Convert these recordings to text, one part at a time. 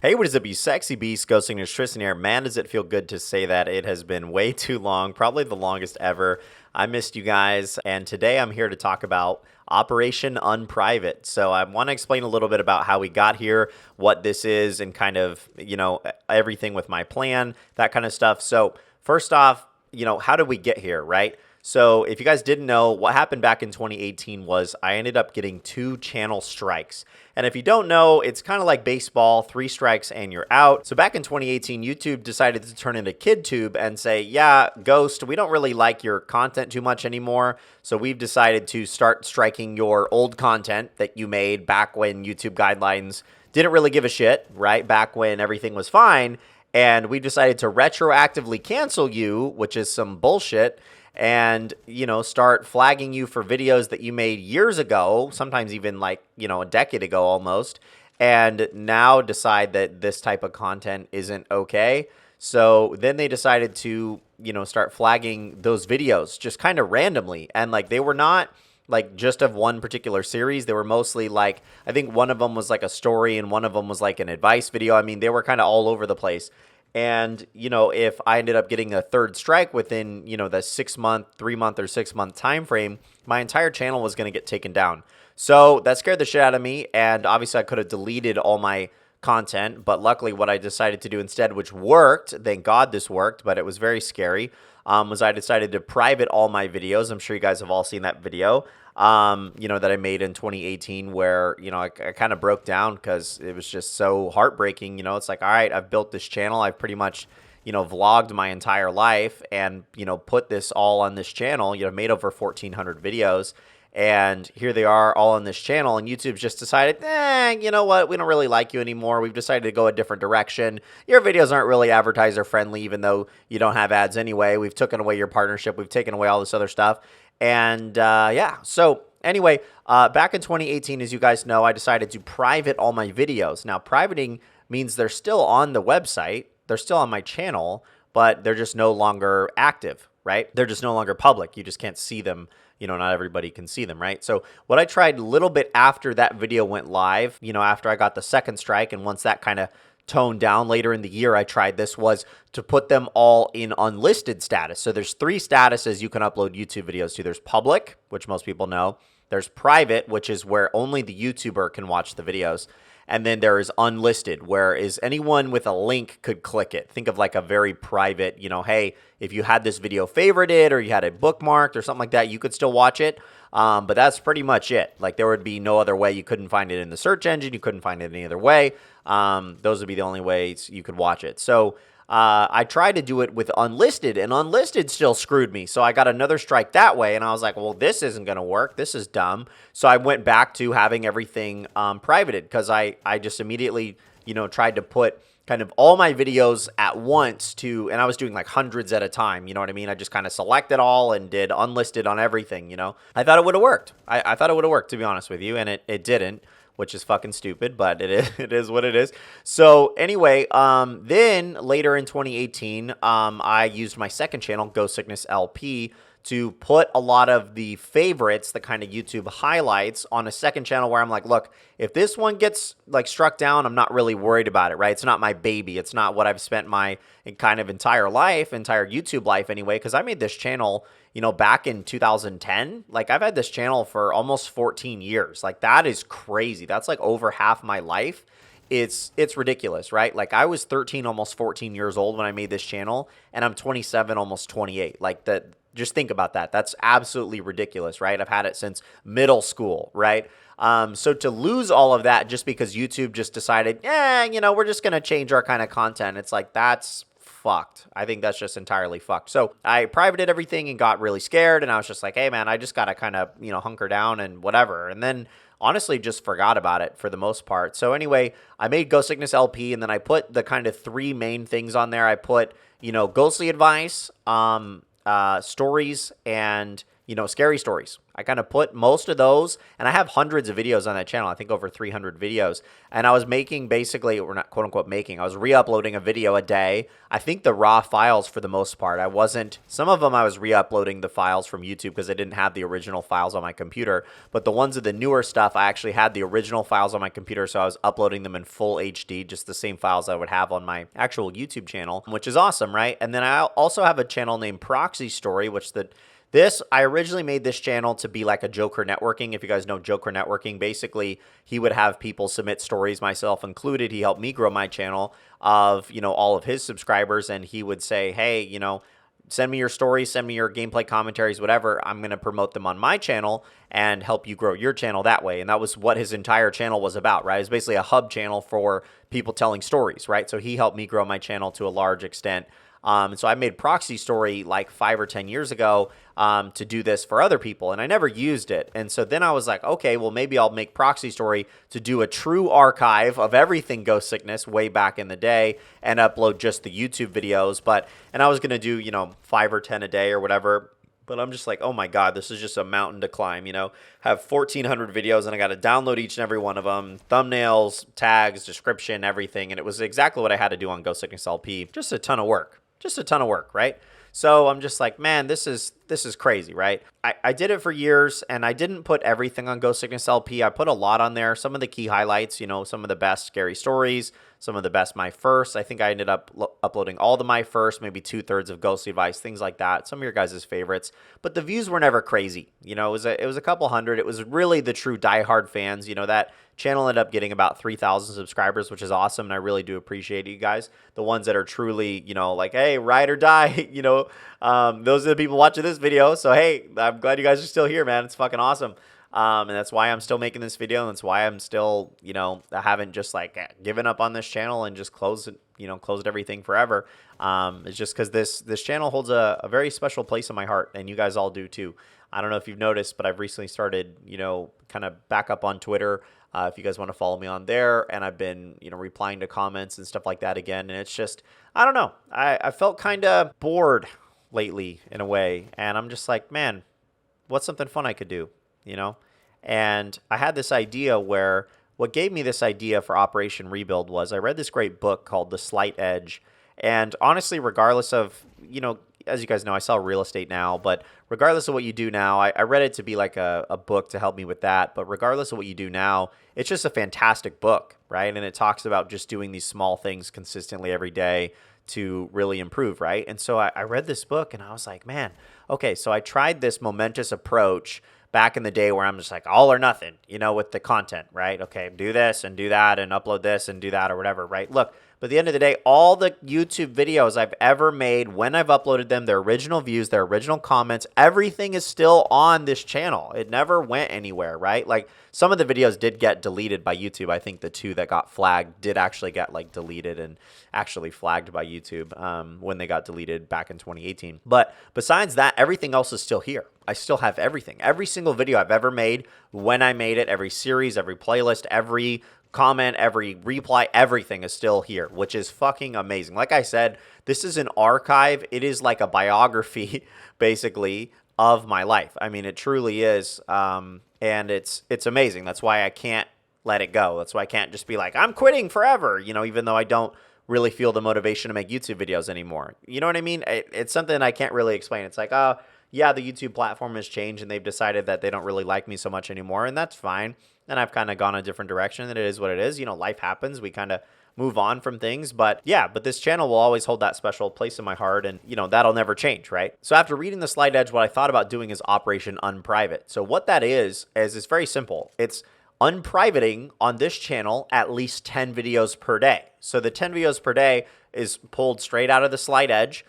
Hey, what is up, you sexy beast? GhostSickness Tristan here. Man, does it feel good to say that. It has been way too long, probably the longest ever. I missed you guys, and today I'm here to talk about Operation Unprivate. So I want to explain a little bit about how we got here, what this is, and kind of, everything with my plan, that kind of stuff. So first off, how did we get here, right? So if you guys didn't know, what happened back in 2018 was I ended up getting 2 channel strikes. And if you don't know, it's kind of like baseball, 3 strikes and you're out. So back in 2018, YouTube decided to turn into KidTube and say, yeah, Ghost, we don't really like your content too much anymore. So we've decided to start striking your old content that you made back when YouTube guidelines didn't really give a shit, right? Back when everything was fine. And we decided to retroactively cancel you, which is some bullshit, and start flagging you for videos that you made years ago, sometimes even like a decade ago almost, and now decide that this type of content isn't okay. So then they decided to start flagging those videos just kind of randomly, and like they were not like just of one particular series. They were mostly like, I think one of them was like a story and one of them was like an advice video. I mean, they were kind of all over the place. And, if I ended up getting a third strike within, the 6-month, 3-month, or 6-month time frame, my entire channel was going to get taken down. So that scared the shit out of me. And obviously I could have deleted all my content, but luckily what I decided to do instead, which worked, thank God this worked, but it was very scary, was I decided to private all my videos. I'm sure you guys have all seen that video, that I made in 2018 where, I kind of broke down because it was just so heartbreaking. It's like, all right, I've built this channel. I've pretty much, vlogged my entire life and, put this all on this channel, made over 1,400 videos. And here they are all on this channel, and YouTube's just decided, you know what? We don't really like you anymore. We've decided to go a different direction. Your videos aren't really advertiser friendly, even though you don't have ads anyway. We've taken away your partnership. We've taken away all this other stuff. And yeah, so anyway, back in 2018, as you guys know, I decided to private all my videos. Now, privating means they're still on the website. They're still on my channel, but they're just no longer active, right? They're just no longer public. You just can't see them. Not everybody can see them, right? So what I tried a little bit after that video went live, after I got the second strike, and once that kind of toned down later in the year, I tried this, was to put them all in unlisted status. So there's 3 statuses you can upload YouTube videos to. There's public, which most people know. There's private, which is where only the YouTuber can watch the videos. And then there is unlisted, where is anyone with a link could click it. Think of like a very private, hey, if you had this video favorited or you had it bookmarked or something like that, you could still watch it. But that's pretty much it. Like there would be no other way. You couldn't find it in the search engine. You couldn't find it any other way. Those would be the only ways you could watch it. So I tried to do it with unlisted, and unlisted still screwed me. So I got another strike that way, and I was like, well, this isn't going to work. This is dumb. So I went back to having everything privated, because I just immediately, tried to put kind of all my videos at once and I was doing like hundreds at a time, you know what I mean? I just kind of selected all and did unlisted on everything, I thought it would have worked. I thought it would have worked, to be honest with you, and it didn't, which is fucking stupid, but it is what it is. So anyway, then later in 2018, I used my second channel, GhostSickness LP, to put a lot of the favorites, the kind of YouTube highlights, on a second channel where I'm like, look, if this one gets like struck down, I'm not really worried about it, right? It's not my baby. It's not what I've spent my kind of entire YouTube life anyway, because I made this channel, back in 2010. Like I've had this channel for almost 14 years. Like that is crazy. That's like over half my life. It's ridiculous, right? Like I was 13, almost 14 years old when I made this channel, and I'm 27, almost 28. Like that. Just think about that. That's absolutely ridiculous, right? I've had it since middle school, right? So to lose all of that just because YouTube just decided, we're just going to change our kind of content. It's like, that's fucked. I think that's just entirely fucked. So I privated everything and got really scared. And I was just like, hey man, I just got to kind of, hunker down and whatever. And then honestly just forgot about it for the most part. So anyway, I made GhostSickness LP, and then I put the kind of 3 main things on there. I put, ghostly advice, stories, and scary stories. I kind of put most of those, and I have hundreds of videos on that channel. I think over 300 videos. And I was making basically, or not quote unquote making, I was re-uploading a video a day. I think the raw files for the most part. Some of them I was re-uploading the files from YouTube because I didn't have the original files on my computer. But the ones of the newer stuff, I actually had the original files on my computer, so I was uploading them in full HD, just the same files I would have on my actual YouTube channel, which is awesome, right? And then I also have a channel named Proxy Story, I originally made this channel to be like a Joker Networking. If you guys know Joker Networking, basically he would have people submit stories, myself included. He helped me grow my channel of, all of his subscribers, and he would say, hey, send me your stories, send me your gameplay commentaries, whatever. I'm going to promote them on my channel and help you grow your channel that way. And that was what his entire channel was about, right? It was basically a hub channel for people telling stories, right? So he helped me grow my channel to a large extent. And so I made Proxy Story like 5 or 10 years ago to do this for other people, and I never used it. And so then I was like, okay, well, maybe I'll make Proxy Story to do a true archive of everything Ghost Sickness way back in the day and upload just the YouTube videos. And I was going to do, 5 or 10 a day or whatever. But I'm just like, oh my God, this is just a mountain to climb, Have 1,400 videos, and I got to download each and every one of them. Thumbnails, tags, description, everything. And it was exactly what I had to do on Ghost Sickness LP. Just a ton of work. Right? So I'm just like, man, this is crazy, right? I did it for years, and I didn't put everything on Ghost Sickness LP. I put a lot on there. Some of the key highlights, some of the best scary stories, some of the best My First. I think I ended up uploading all the My First, maybe 2/3 of Ghostly Advice, things like that. Some of your guys' favorites. But the views were never crazy. It was a couple hundred. It was really the true diehard fans. That channel ended up getting about 3,000 subscribers, which is awesome, and I really do appreciate you guys. The ones that are truly, like, hey, ride or die, those are the people watching this video. So, hey, I'm glad you guys are still here, man. It's fucking awesome. And that's why I'm still making this video, and that's why I'm still, I haven't just like given up on this channel and just closed everything forever. It's just because this channel holds a very special place in my heart, and you guys all do too. I don't know if you've noticed, but I've recently started, kind of back up on Twitter. If you guys want to follow me on there, and I've been, replying to comments and stuff like that again. And it's just, I don't know. I felt kind of bored lately in a way, and I'm just like, man, what's something fun I could do, And I had this idea where what gave me this idea for Operation Rebuild was I read this great book called The Slight Edge. And honestly, regardless of, as you guys know, I sell real estate now, but regardless of what you do now, I read it to be like a book to help me with that. But regardless of what you do now, it's just a fantastic book, right? And it talks about just doing these small things consistently every day to really improve, right? And so I read this book, and I was like, man, okay, so I tried this momentous approach back in the day where I'm just like all or nothing, with the content, right? Okay, do this and do that and upload this and do that or whatever, right? Look, but at the end of the day, all the YouTube videos I've ever made, when I've uploaded them, their original views, their original comments, everything is still on this channel. It never went anywhere, right? Like some of the videos did get deleted by YouTube. I think the 2 that got flagged did actually get like deleted and actually flagged by YouTube when they got deleted back in 2018. But besides that, everything else is still here. I still have everything. Every single video I've ever made, when I made it, every series, every playlist, every comment, every reply, everything is still here, which is fucking amazing. Like I said, this is an archive. It is like a biography, basically, of my life. I mean, it truly is, and it's amazing. That's why I can't let it go. That's why I can't just be like, I'm quitting forever, even though I don't really feel the motivation to make YouTube videos anymore. You know what I mean? It's something I can't really explain. It's like, oh, yeah, the YouTube platform has changed, and they've decided that they don't really like me so much anymore, and that's fine. And I've kind of gone a different direction, and it is what it is. Life happens. We kind of move on from things. But yeah, but this channel will always hold that special place in my heart, and that'll never change, right? So after reading The Slight Edge, what I thought about doing is Operation Unprivate. So what that is it's very simple. It's unprivating on this channel at least 10 videos per day. So the 10 videos per day is pulled straight out of The Slight Edge.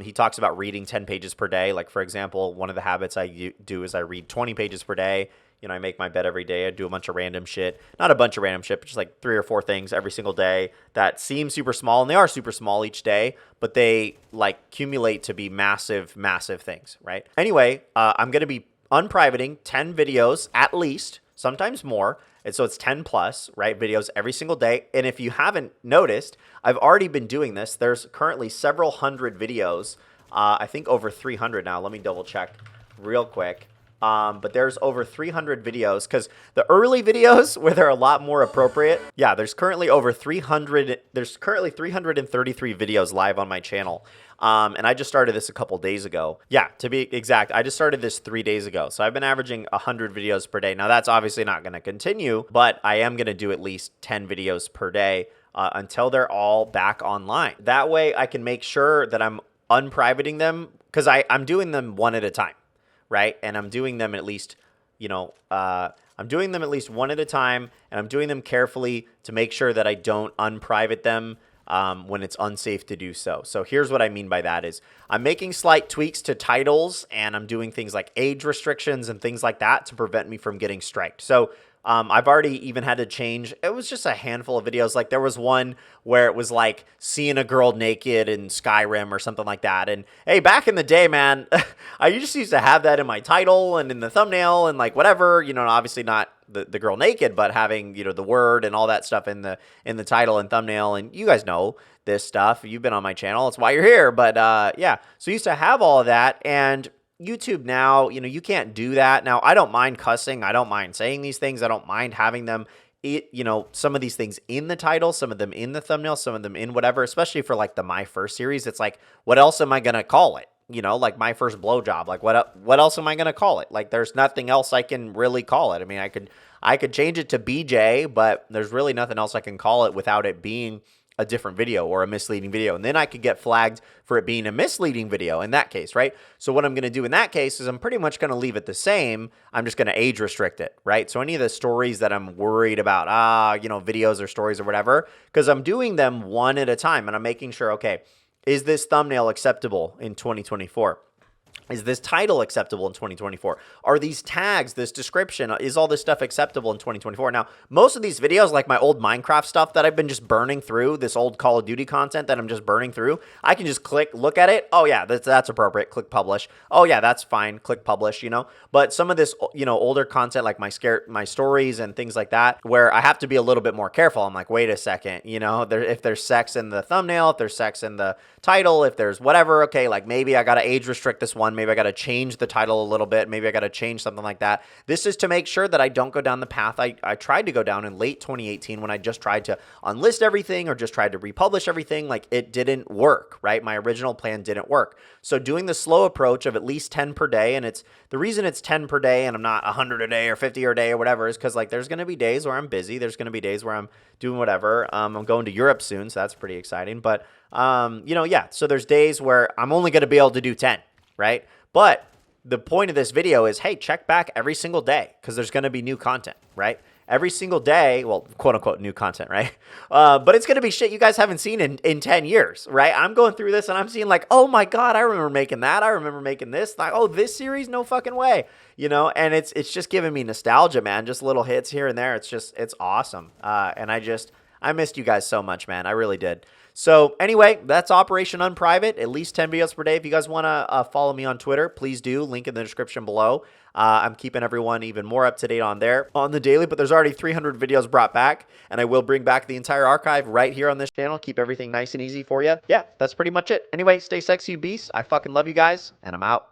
He talks about reading 10 pages per day. Like, for example, one of the habits I do is I read 20 pages per day. I make my bed every day. I do a bunch of random shit. Not a bunch of random shit, but just like 3 or 4 things every single day that seem super small. And they are super small each day, but they like accumulate to be massive, massive things, right? Anyway, I'm going to be unprivating 10 videos at least, sometimes more. And so it's 10 plus, right, videos every single day. And if you haven't noticed, I've already been doing this. There's currently several hundred videos. I think over 300 now. Let me double check real quick. But there's over 300 videos because the early videos where they're a lot more appropriate. Yeah, there's currently 333 videos live on my channel. And I just started this a couple days ago. Yeah, to be exact, I just started this 3 days ago. So I've been averaging 100 videos per day. Now that's obviously not going to continue, but I am going to do at least 10 videos per day until they're all back online. That way I can make sure that I'm unprivating them because I'm doing them one at a time. Right? And I'm doing them at least, I'm doing them at least one at a time, and I'm doing them carefully to make sure that I don't unprivate them when it's unsafe to do so. So here's what I mean by that is I'm making slight tweaks to titles, and I'm doing things like age restrictions and things like that to prevent me from getting striked. So I've already even had to change. It was just a handful of videos. Like there was one where it was like seeing a girl naked in Skyrim or something like that. And hey, back in the day, man, I just used to have that in my title and in the thumbnail and like whatever, obviously not the girl naked, but having, the word and all that stuff in the title and thumbnail. And you guys know this stuff. You've been on my channel. It's why you're here. But yeah, so I used to have all of that. And YouTube now, you can't do that. Now, I don't mind cussing. I don't mind saying these things. I don't mind having them, some of these things in the title, some of them in the thumbnail, some of them in whatever, especially for like the My First series. It's like, what else am I going to call it? Like My First Blowjob. Like what else am I going to call it? Like there's nothing else I can really call it. I mean, I could change it to BJ, but there's really nothing else I can call it without it being a different video or a misleading video. And then I could get flagged for it being a misleading video in that case, right? So what I'm going to do in that case is I'm pretty much going to leave it the same. I'm just going to age restrict it, right? So any of the stories that I'm worried about, videos or stories or whatever, because I'm doing them one at a time and I'm making sure, okay, is this thumbnail acceptable in 2024? Is this title acceptable in 2024? Are these tags, this description, is all this stuff acceptable in 2024? Now, most of these videos, like my old Minecraft stuff that I've been just burning through, this old Call of Duty content that I'm just burning through, I can just look at it. Oh, yeah, that's appropriate. Click publish. Oh, yeah, that's fine. Click publish, But some of this, older content, like my stories and things like that, where I have to be a little bit more careful. I'm like, wait a second, if there's sex in the thumbnail, if there's sex in the title, if there's whatever, okay, like maybe I got to age restrict this one. Maybe I got to change the title a little bit. Maybe I got to change something like that. This is to make sure that I don't go down the path I tried to go down in late 2018 when I just tried to unlist everything or just tried to republish everything. Like it didn't work, right? My original plan didn't work. So doing the slow approach of at least 10 per day, and it's the reason it's 10 per day and I'm not 100 a day or 50 a day or whatever is because like there's going to be days where I'm busy. There's going to be days where I'm doing whatever. I'm going to Europe soon, so that's pretty exciting. But yeah, so there's days where I'm only going to be able to do 10, right? But the point of this video is, hey, check back every single day because there's going to be new content, right? Every single day, well, quote unquote, new content, right? But it's going to be shit you guys haven't seen in 10 years, right? I'm going through this and I'm seeing like, oh my God, I remember making that. I remember making this. Like, oh, this series, no fucking way, and it's just giving me nostalgia, man. Just little hits here and there. It's awesome. And I missed you guys so much, man. I really did. So anyway, that's Operation Unprivate, at least 10 videos per day. If you guys want to follow me on Twitter, please do. Link in the description below. I'm keeping everyone even more up to date on there on the daily, but there's already 300 videos brought back, and I will bring back the entire archive right here on this channel. Keep everything nice and easy for you. Yeah, that's pretty much it. Anyway, stay sexy, you beasts. I fucking love you guys, and I'm out.